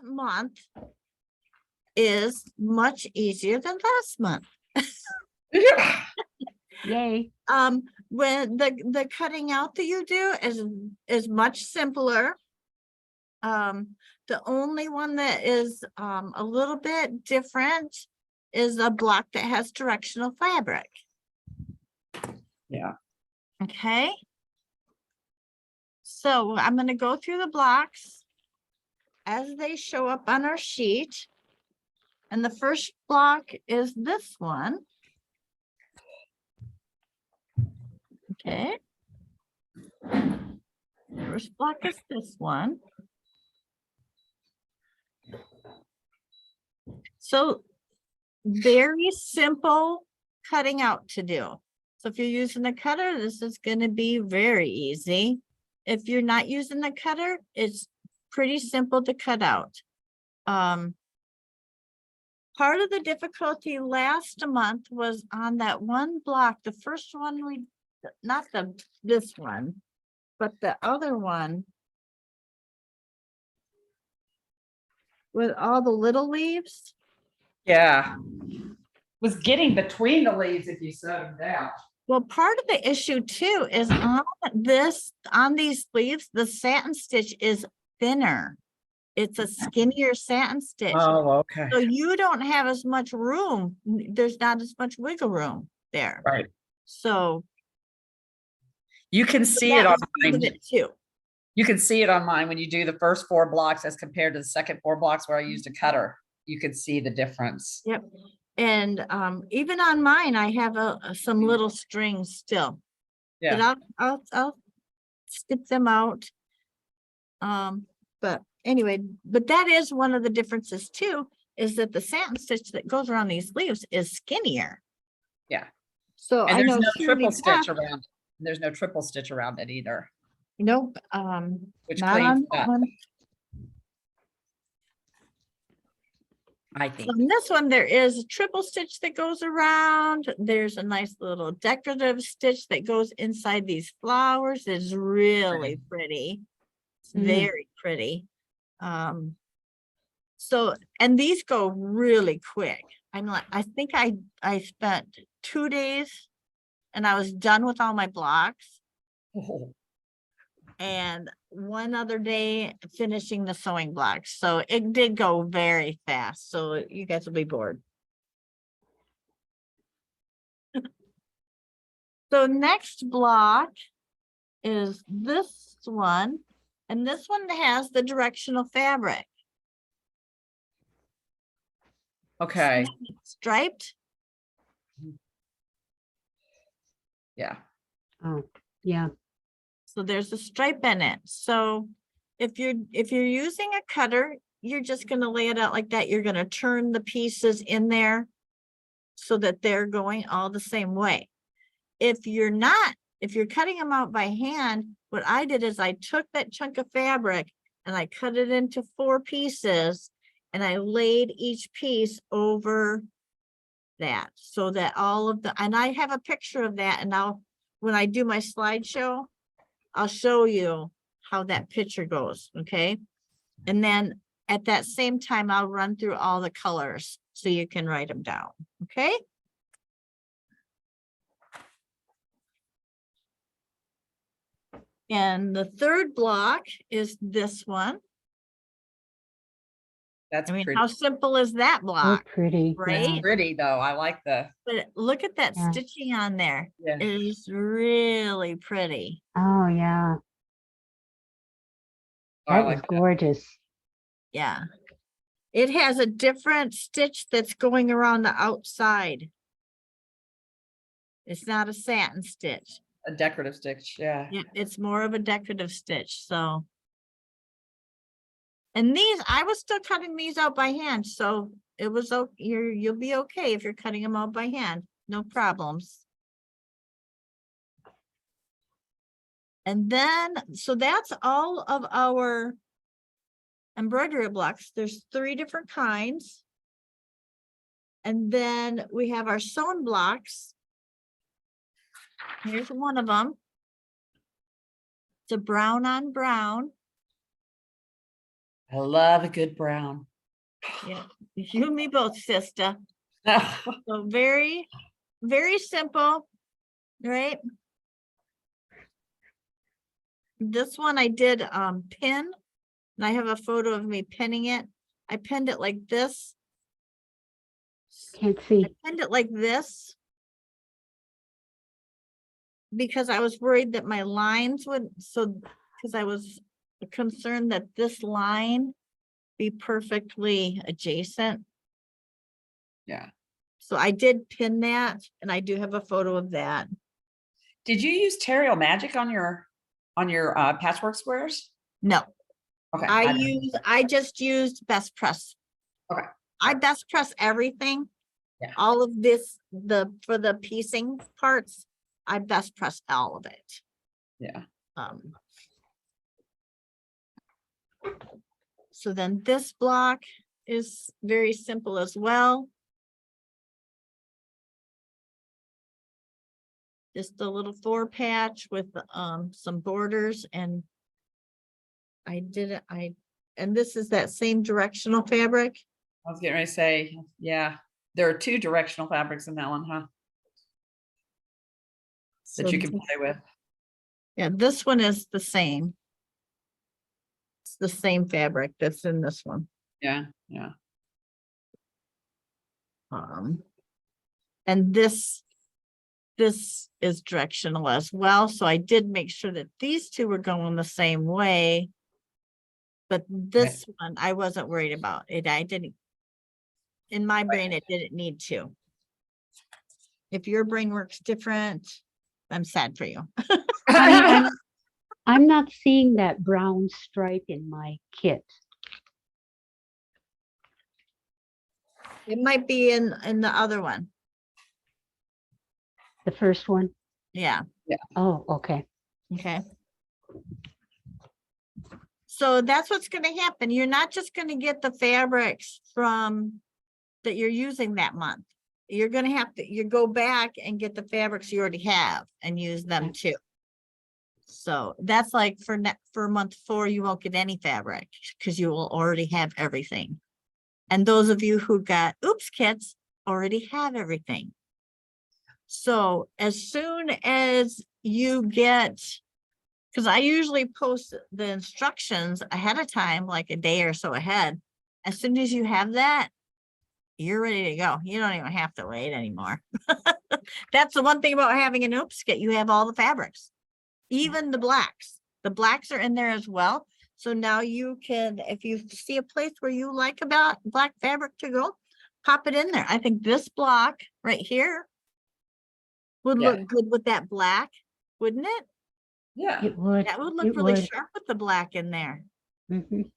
month is much easier than last month. Yeah. Yay. When the cutting out that you do is much simpler. The only one that is a little bit different is a block that has directional fabric. Yeah. Okay. So I'm going to go through the blocks as they show up on our sheet. And the first block is this one. Okay. First block is this one. So very simple cutting out to do. So if you're using a cutter, this is going to be very easy. If you're not using the cutter, it's pretty simple to cut out. Part of the difficulty last month was on that one block, the first one not this one, but the other one with all the little leaves. Yeah. Was getting between the leaves if you sewed them down. Well, part of the issue too is on these sleeves, the satin stitch is thinner. It's a skinnier satin stitch. Oh, okay. So you don't have as much room. There's not as much wiggle room there. Right. So You can see it that on was part of mine. it too. You can see it on mine when you do the first 4 blocks as compared to the second 4 blocks where I used a cutter. You can see the difference. Yep. And even on mine, I have some little strings still. Yeah. But I'll skip them out. But anyway, but that is one of the differences too, is that the satin stitch that goes around these sleeves is skinnier. Yeah. So And I there's know no Shirley triple stitch Beth- around. There's no triple stitch around it either. Nope. Which Not cleans on it that up. one. I think. On this one, there is a triple stitch that goes around. There's a nice little decorative stitch that goes inside these flowers. It's really pretty. It's very pretty. So, and these go really quick. I think I spent 2 days and I was done with all my blocks. Oh, And one other day finishing the sewing blocks. So it did go very fast. So you guys will be bored. So next block is this one. And this one has the directional fabric. okay. Striped. Yeah. Oh, yeah. So there's a stripe in it. So if you're using a cutter, you're just going to lay it out like that. You're going to turn the pieces in there so that they're going all the same way. If you're cutting them out by hand, what I did is I took that chunk of fabric and I cut it into 4 pieces and I laid each piece over that so that and I have a picture of that. And when I do my slideshow, I'll show you how that picture goes, okay? And then at that same time, I'll run through all the colors so you can write them down, okay? And the third block is this one. That's I mean, pretty. how simple is that So block, pretty. right? Pretty though. I like the. But look at that Yeah. stitching on there. Yeah. It is really pretty. Oh, yeah. I That like is that. gorgeous. Yeah. It has a different stitch that's going around the outside. It's not a satin stitch. A decorative stitch. Yeah. Yeah, it's more of a decorative stitch, so. And these, I was still cutting these out by hand, so it was, you'll be okay if you're cutting them out by hand, no problems. And then, so that's all of our embroidery blocks. There's 3 different kinds. And then we have our sewn blocks. Here's one of them. It's a brown on brown. I love a good brown. Yeah, you and me both, sister. So very, very simple, right? This one I did pin, and I have a photo of me pinning it. I pinned it like this. Can't I see. pinned it like this because I was worried that my lines would, because I was concerned that this line be perfectly adjacent. Yeah. So I did pin that, and I do have a photo of that. Did you use Terrio Magic on your patchwork squares? No, Okay. I just used Best Press. Okay. I best press everything. Yeah. All of this, for the piecing parts, I best press all of it. Yeah. So then this block is very simple as well. Just a little 4 patch with some borders, and and this is that same directional fabric. I was getting ready to say, yeah, there are 2 directional fabrics in that one, huh? That you can play with. Yeah, this one is the same. It's the same fabric that's in this one. Yeah. Yeah. And this is directional as well. So I did make sure that these two were going the same way. But this one, I wasn't worried about it. I didn't, in my brain, it didn't need to. If your brain works different, I'm sad for you. I'm not seeing that brown stripe in my kit. It might be in the other one. The first one. Yeah. Oh, okay. Okay. So that's what's going to happen. You're not just going to get the fabrics from that you're using that month. You're going to have to, you go back and get the fabrics you already have and use them too. So that's like for month 4, you won't get any fabric because you will already have everything. And those of you who got oops kits already have everything. So as soon as you get, because I usually post the instructions ahead of time, like a day or so ahead. As soon as you have that, you're ready to go. You don't even have to wait anymore. That's the one thing about having an oops kit. You have all the fabrics, even the blacks. The blacks are in there as well. So now you can, if you see a place where you like about black fabric to go, pop it in there. I think this block right here would look good with that black, wouldn't it? Yeah. It would. That would look It really would. sharp with the black in there. Mhm.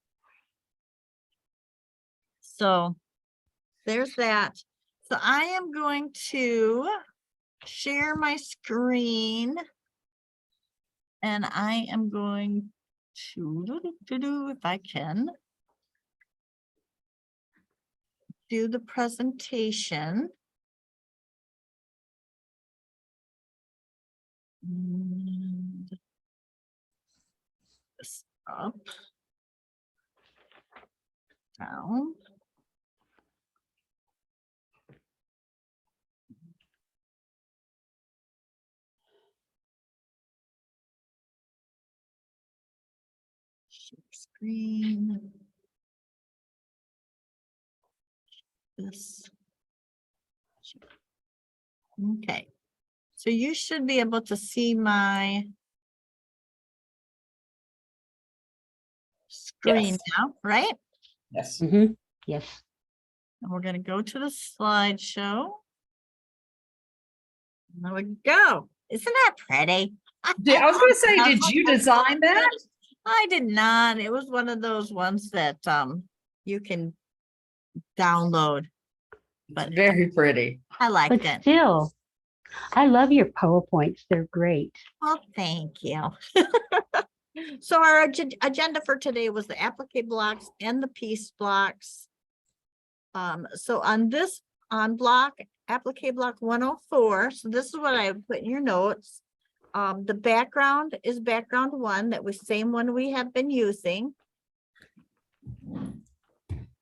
So there's that. So I am going to share my screen, and I am going to if I can do the presentation. And this up, down. Share screen. This. Okay. So you should be able to see my screen Yes. now, right? Yes. Mhm. Yes. And we're going to go to the slideshow. There we go. Isn't that pretty? Yeah, I was going to say, did you design that? I did not. It was one of those ones that you can download. But Very pretty. I liked But it. still, I love your PowerPoints. They're great. Well, thank you. So our agenda for today was the applique blocks and the piece blocks. So on this, applique block 104, so this is what I put in your notes. The background is background 1, that was same one we have been using.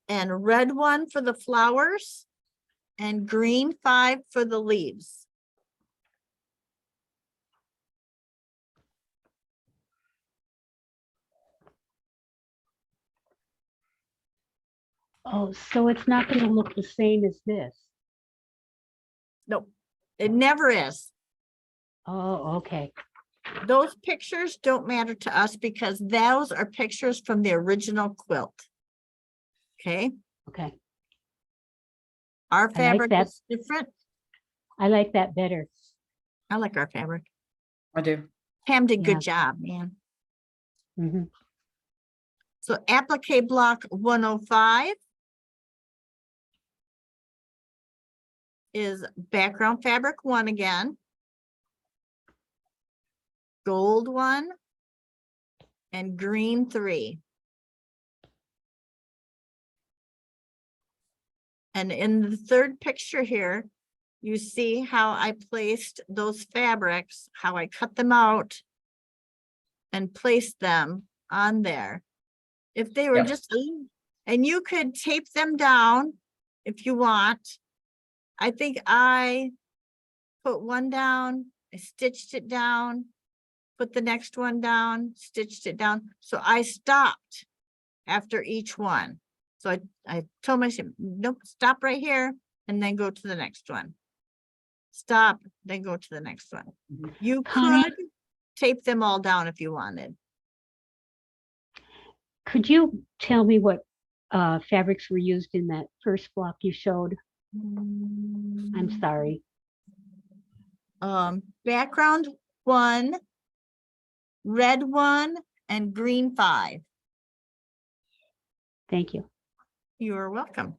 and red 1 for the flowers and green 5 for the leaves. Oh, so it's not going to look the same as this. Nope, it never is. Oh, okay. Those pictures don't matter to us because those are pictures from the original quilt. Okay, Okay. our like fabric that. is different. I like that better. I like our fabric. I do. Pam did Yeah. good job, man. Mhm. So applique block 105 is background fabric 1 again. Gold 1 and green 3. And in the third picture here, you see how I placed those fabrics, how I cut them out and placed them on there. If they were Yep. just, and you could tape them down if you want. I think I put one down, I stitched it down, put the next one down, stitched it down. So I stopped after each one. So I told myself, nope, stop right here and then go to the next one. Stop, then go to the next one. Mhm. You Connie? could tape them all down if you wanted. Could you tell me what fabrics were used in that first block you showed? I'm sorry. Background 1, red 1, and green 5. Thank you. You are welcome.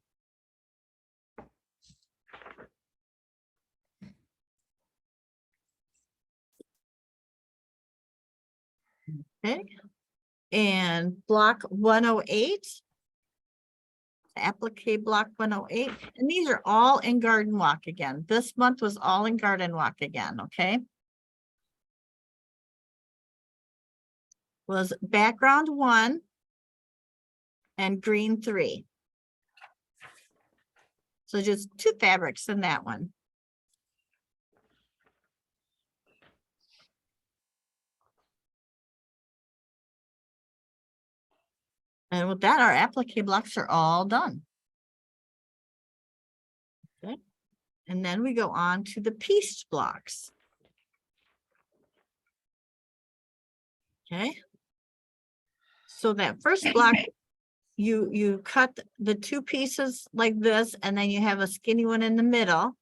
Okay. And block 108. Applique block 108. And these are all in Garden Walk again. This month was all in Garden Walk again, okay? Was background 1 and green 3. So just 2 fabrics in that one. And with that, our applique blocks are all done. Okay. And then we go on to the piece blocks. Okay. So that first block, you cut the 2 pieces like this, and then you have a skinny one in the middle,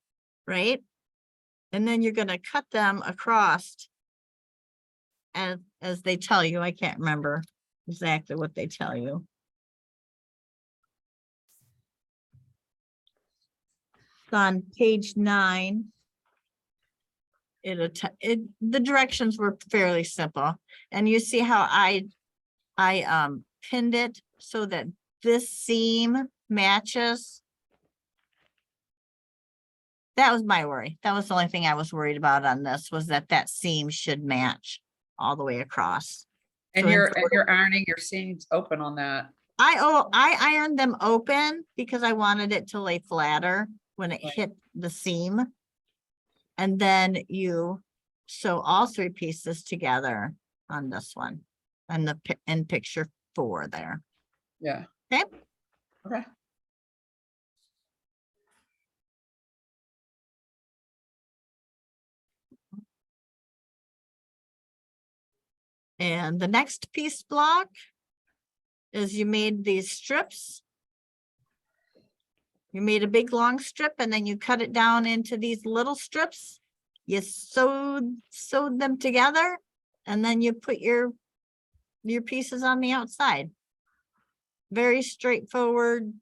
right? And then you're going to cut them across as they tell you. I can't remember exactly what they tell you. It's on page 9. The directions were fairly simple, and you see how I pinned it so that this seam matches. That was my worry. That was the only thing I was worried about on this, was that seam should match all the way across. And So you're ironing your seams open on that. I ironed them open because I wanted it to lay flatter when it Right. hit the seam. And then you sew all 3 pieces together on this one and in picture 4 there. Yeah. Okay. Okay. And the next piece block is you made these strips. You made a big long strip and then you cut it down into these little strips. You sewed them together and then you put your pieces on the outside. Very straightforward.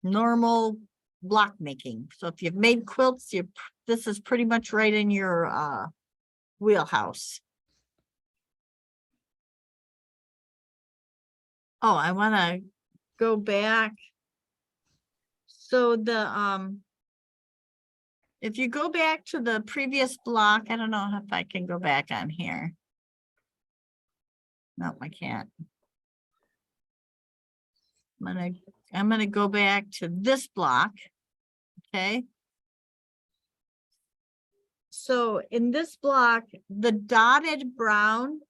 Normal block making. So if you've made quilts, this is pretty much right in your wheelhouse. Oh, I want to go back. So if you go back to the previous block, I don't know if I can go back on here. No, I can't. I'm gonna go back to this block. Okay. So in this block, the dotted brown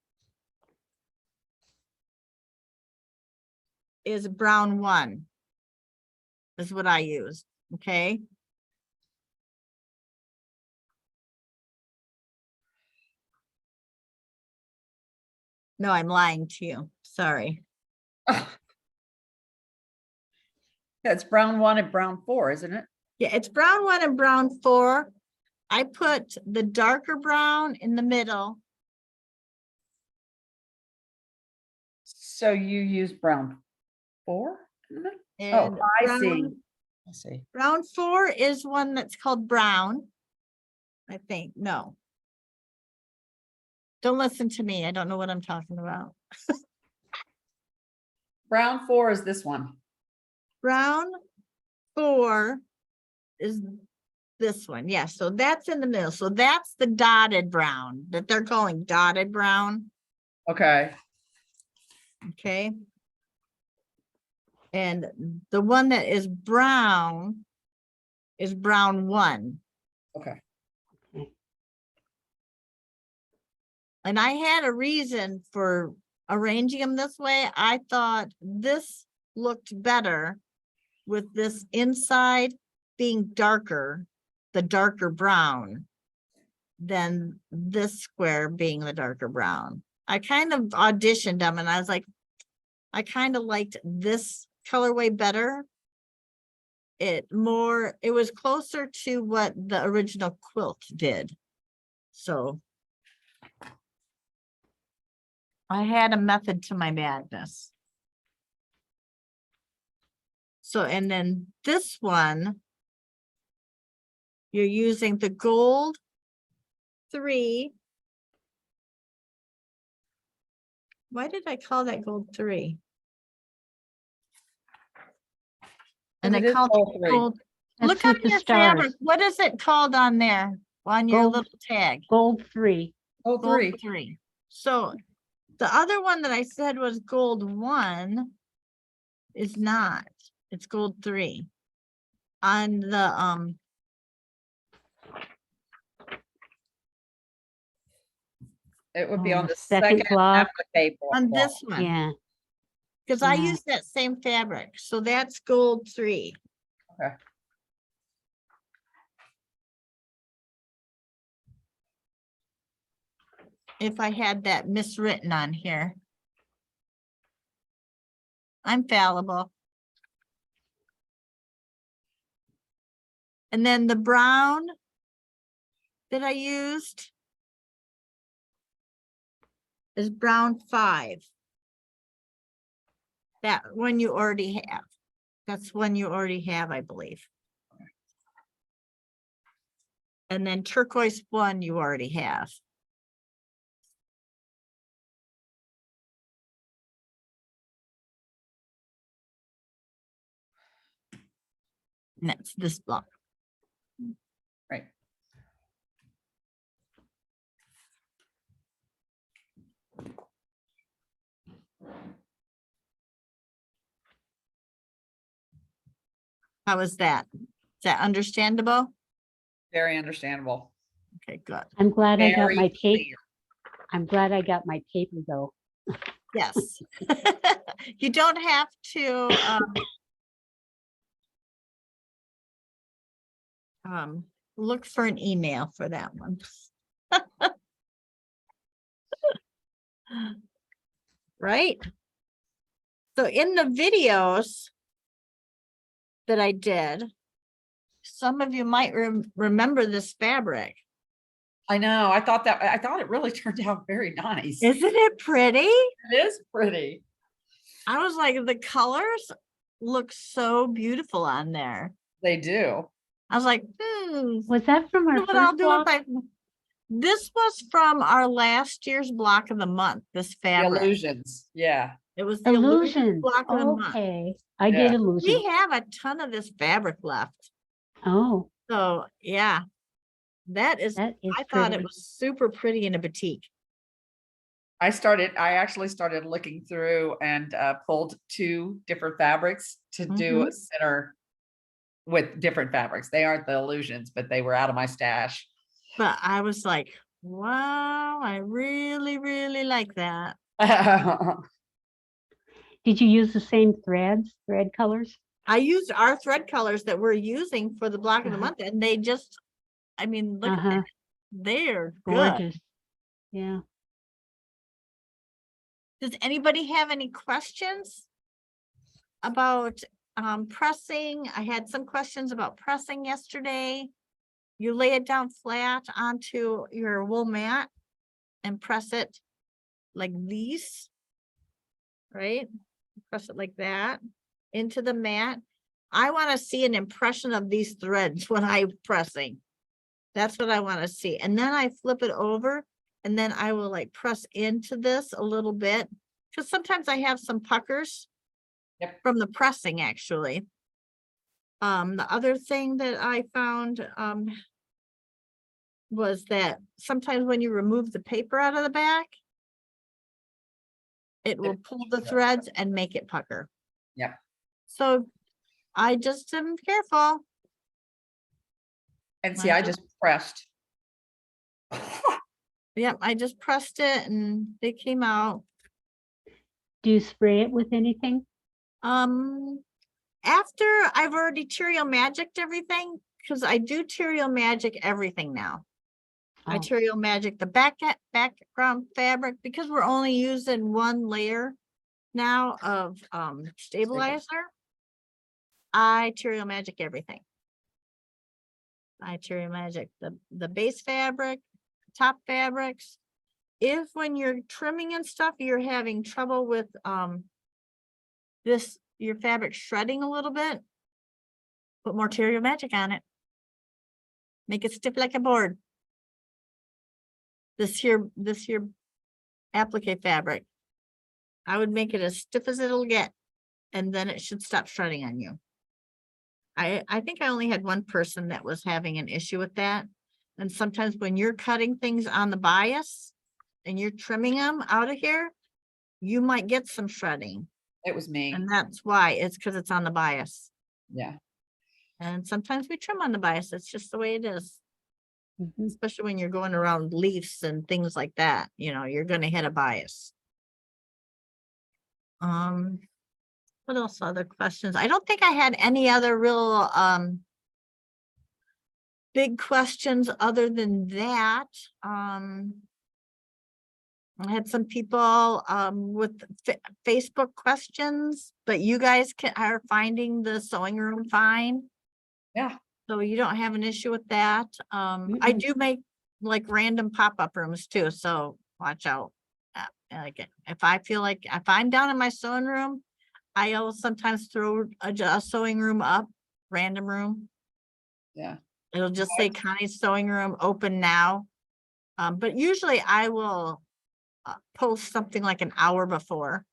is brown 1. Is what I use, okay? No, I'm lying to you. Sorry. Yeah, it's brown 1 and brown 4, isn't it? Yeah, it's brown 1 and brown 4. I put the darker brown in the middle. So you use brown 4? in the middle? And Oh, I see. brown, I see. brown 4 is one that's called brown. I think, no. Don't listen to me. I don't know what I'm talking about. Brown 4 is this one. Brown 4 is this one. Yeah, so that's in the middle. So that's the dotted brown that they're calling dotted brown. Okay. Okay. And the one that is brown 1. Okay. And I had a reason for arranging them this way. I thought this looked better with this inside being darker, the darker brown, than this square being the darker brown. I kind of auditioned them and I was like, I kind of liked this colorway better. It was closer to what the original quilt did. So I had a method to my madness. So, and then this one, you're using the gold 3. Why did I call that gold 3? And I It is called gold it 3. gold. That's Look on with the your stars. fabric. What is it called on there? On your Gold. little tag? Gold 3. Gold Gold 3. 3. So the other one that I said was gold 1 is not. It's gold 3. On the It would be on Oh, the second second block. applique on block. this one. Yeah. Because I Yeah. use that same fabric. So that's gold 3. Okay. If I had that miswritten on here. I'm fallible. And then the brown that I used is brown 5. That one you already have. That's one you already have, I believe. And then turquoise 1 you already have. And that's this block. Right. How is that? Is that understandable? Very understandable. Okay, good. I'm glad I got Very my tape. clear. I'm glad I got my paper though. Yes. You don't have to look for an email for that one. Right? So in the videos that I did, some of you might remember this fabric. I know. I thought it really turned out very nice. Isn't it pretty? It is pretty. I was like, the colors look so beautiful on there. They do. I was like, Was that from our what I'll first do block? if I. This was from our last year's block of the month, this The fabric. illusions. Yeah. It was the illusion Illusions. block of the month. Okay. I Yeah. did illusions. We have a ton of this fabric left. Oh, So yeah, that is, that is I thought it pretty. was super pretty in a batik. I actually started looking through and pulled 2 different fabrics to do a center with different fabrics. They aren't the illusions, but they were out of my stash. But I was like, wow, I really, really like that. Did you use the same thread colors? I used our thread colors that we're using for the block of the Uh-huh. month, and they just, I mean, look at Uh-huh. that. They're good. Gorgeous. Yeah. Does anybody have any questions about pressing? I had some questions about pressing yesterday. You lay it down flat onto your wool mat and press it like these, right? Press it like that into the mat. I want to see an impression of these threads when I'm pressing. That's what I want to see. And then I flip it over and then I will like press into this a little bit because sometimes I have some puckers from the pressing actually. The other thing that I found was that sometimes when you remove the paper out of the back, it will pull the threads and make it pucker. Yep. So I just am careful. And see, I just pressed. Yep, I just pressed it and they came out. Do you spray it with anything? After I've already Terrio Magicked everything, because I do Terrio Magic everything now. I Oh. Terrio Magic the background fabric because we're only using one layer now of stabilizer. I Terrio Magic everything. I Terrio Magic the base fabric, top fabrics. If when you're trimming and stuff, you're having trouble with your fabric shredding a little bit, put more Terrio Magic on it. Make it stiff like a board. This here applique fabric. I would make it as stiff as it'll get, and then it should stop shredding on you. I think I only had one person that was having an issue with that. And sometimes when you're cutting things on the bias and you're trimming them out of here, you might get some shredding. It was me. And that's why it's because it's on the bias. Yeah. And sometimes we trim on the bias. It's just the way it is. Mhm. Especially when you're going around leaves and things like that, you know, you're going to hit a bias. What else? Other questions? I don't think I had any other real big questions other than that. I had some people with Facebook questions, but you guys are finding the sewing room fine. Yeah. So you don't have an issue with that. I do make like random pop-up rooms too, so watch out. Like if I feel like if I'm down in my sewing room, I'll sometimes throw a sewing room up, random room. Yeah. It'll just say Connie's sewing room open now. But usually I will post something like an hour before.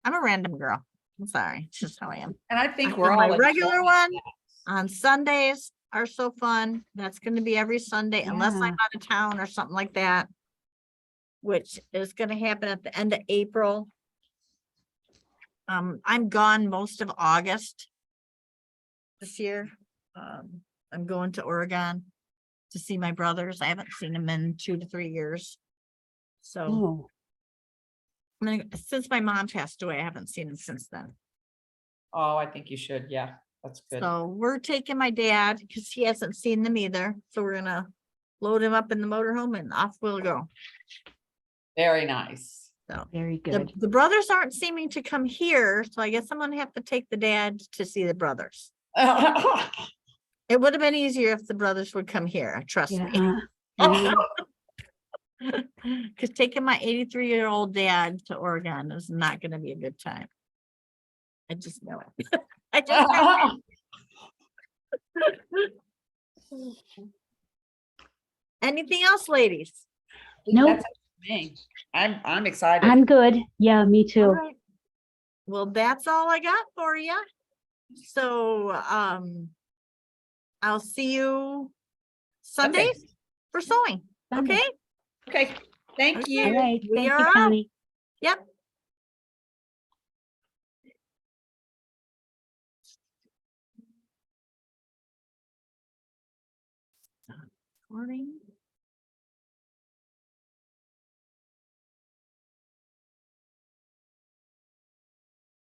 I'm a random girl. I'm sorry. It's just how I am. And I think I we're have all my regular enjoying one that. on Sundays are so fun. That's going to be every Sunday unless I'm Yeah. out of town or something like that, which is going to happen at the end of April. I'm gone most of August this year. I'm going to Oregon to see my brothers. I haven't seen them in 2 to 3 years. So Oh, I'm gonna, since my mom passed away, I haven't seen him since then. Oh, I think you should. Yeah, that's good. So we're taking my dad because he hasn't seen them either. So we're gonna load him up in the motorhome and off we'll go. Very nice. So very good. the brothers aren't seeming to come here, so I guess I'm gonna have to take the dad to see the brothers. It would have been easier if the brothers would come here, trust me. Yeah. Because taking my 83-year-old dad to Oregon is not gonna be a good time. I just know it. I just know it. Anything else, ladies? Nope. That's me. I'm excited. I'm good. Yeah, me All too. right. Well, that's all I got for you. So, I'll see you Sundays for sewing. Sunday. Okay? Okay. Thank Okay. you. All right, We thank are you, out. Connie. Yep. Recording.